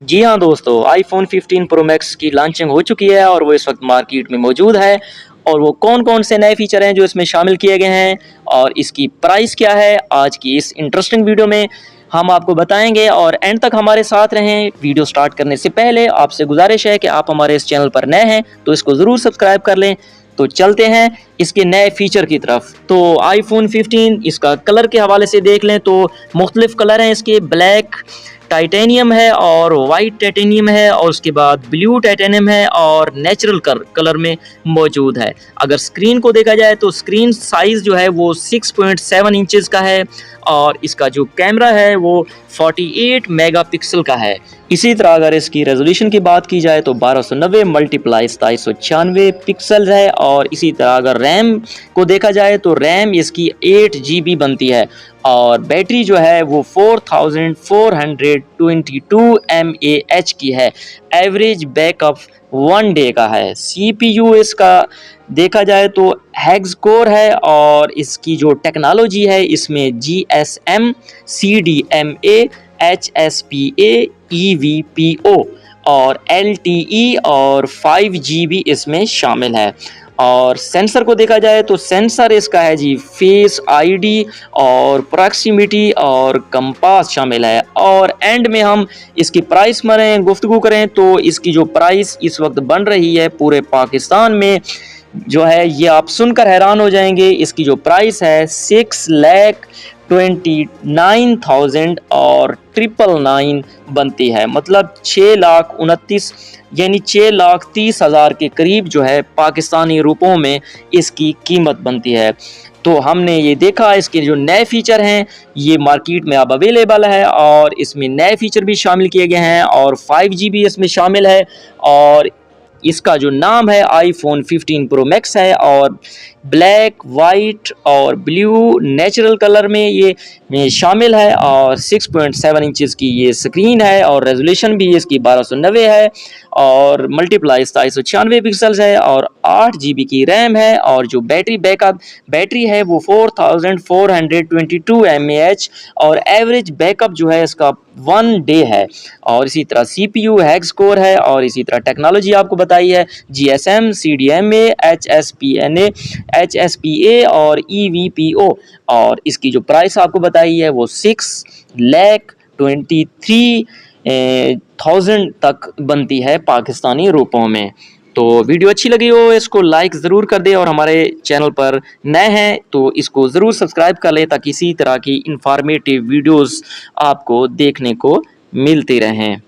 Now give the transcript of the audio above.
जी हाँ दोस्तों, iPhone 15 pro max की लॉन्चिंग हो चुकी है और वो इस वक्त मार्केट में मौजूद है। और वो कौन-कौन से नए फीचर हैं जो इसमें शामिल किए गए हैं और इसकी प्राइस क्या है, आज की इस इंटरेस्टिंग वीडियो में हम आपको बताएंगे और एंड तक हमारे साथ रहें। वीडियो स्टार्ट करने से पहले आपसे गुजारिश है कि आप हमारे इस चैनल पर नए हैं तो इसको ज़रूर सब्सक्राइब कर लें। तो चलते हैं इसके नए फीचर की तरफ। तो आईफ़ोन 15 इसका कलर के हवाले से देख लें तो मुख्तलिफ कलर हैं इसके। ब्लैक टाइटेनियम है और वाइट टाइटेनियम है और उसके बाद ब्लू टाइटेनियम है और नेचुरल कलर में मौजूद है। अगर स्क्रीन को देखा जाए तो स्क्रीन साइज़ जो है वो 6.7 इंचज़ का है और इसका जो कैमरा है वो 48 मेगापिक्सल का है। इसी तरह अगर इसकी रेजोल्यूशन की बात की जाए तो 1290 मल्टीप्लाई 2796 पिक्सल है। और इसी तरह अगर रैम को देखा जाए तो रैम इसकी 8 GB बनती है और बैटरी जो है वो 4422 mAh की है। एवरेज बैकअप 1 डे का है। CPU इसका देखा जाए तो हेक्स कोर है और इसकी जो टेक्नोलॉजी है इसमें GSM CDMA HSPA EVPO और LTE और 5GB इसमें शामिल है। और सेंसर को देखा जाए तो सेंसर इसका है जी फेस आईडी और प्रॉक्सिमिटी और कंपास शामिल है। और एंड में हम इसकी प्राइस में गुफ्तगू करें तो इसकी जो प्राइस इस वक्त बन रही है पूरे पाकिस्तान में जो है ये आप सुनकर हैरान हो जाएंगे। इसकी जो प्राइस है 6,29,000 और 999 बनती है, मतलब 6,29,000 यानी 6,30,000 के करीब जो है पाकिस्तानी रुपयों में इसकी कीमत बनती है। तो हमने ये देखा इसके जो नए फीचर हैं ये मार्केट में अब अवेलेबल है और इसमें नए फीचर भी शामिल किए गए हैं और 5GB इसमें शामिल है। और इसका जो नाम है आईफोन 15 प्रो मैक्स है और ब्लैक वाइट और ब्लू नेचुरल कलर में ये शामिल है और 6.7 इंचज़ की ये स्क्रीन है और रेजोल्यूशन भी इसकी 1290 है और मल्टीप्लाई 2796 पिक्सल्स है और 8 GB की रैम है। और जो बैटरी है वो 4422 mAh और एवरेज बैकअप जो है इसका 1 डे है। और इसी तरह CPU हेक्स कोर है और इसी तरह टेक्नोलॉजी आपको बताई है GSM CDMA HSPA और EVPO। और इसकी जो प्राइस आपको बताई है वो 6,23,000 तक बनती है पाकिस्तानी रुपयों में। तो वीडियो अच्छी लगी हो इसको लाइक ज़रूर कर दे और हमारे चैनल पर नए हैं तो इसको ज़रूर सब्सक्राइब कर ले ताकि इसी तरह की इंफॉर्मेटिव वीडियोस आपको देखने को मिलती रहें।